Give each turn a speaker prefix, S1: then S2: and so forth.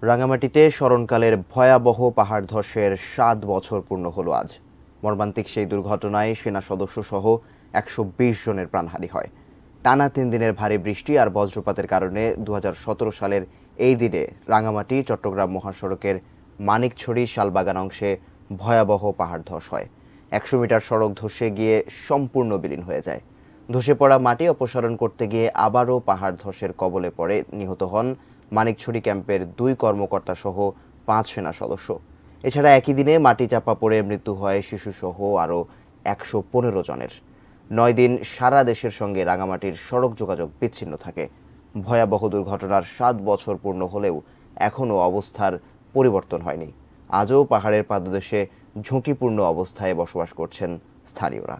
S1: রাঙামাটিতে স্মরণকালের ভয়াবহ পাহাড় ধসের ৭ বছর পূর্ণ হলো আজ। মর্মান্তিক সেই দুর্ঘটনায় সেনা সদস্যসহ ১২০ জনের প্রাণহানি হয়। টানা ৩ দিনের ভারী বৃষ্টি আর বজ্রপাতের কারণে ২০১৭ সালের এই দিনে রাঙামাটি চট্টগ্রাম মহাসড়কের মানিকছড়ি শালবাগান অংশে ভয়াবহ পাহাড় ধস হয়। ১০০ মিটার সড়ক ধসে গিয়ে সম্পূর্ণ বিলীন হয়ে যায়। ধসে পড়া মাটি অপসারণ করতে গিয়ে আবারও পাহাড় ধসের কবলে পড়ে নিহত হন মানিকছড়ি ক্যাম্পের ২ কর্মকর্তা সহ ৫ সেনা সদস্য। এছাড়া একই দিনে মাটি চাপা পড়ে মৃত্যু হয় শিশুসহ আরও ১১৫ জনের। ৯ দিন সারা দেশের সঙ্গে রাঙামাটির সড়ক যোগাযোগ বিচ্ছিন্ন থাকে। ভয়াবহ দুর্ঘটনার ৭ বছর পূর্ণ হলেও এখনও অবস্থার পরিবর্তন হয়নি। আজও পাহাড়ের পাদদেশে ঝুঁকিপূর্ণ অবস্থায় বসবাস করছেন স্থানীয়রা।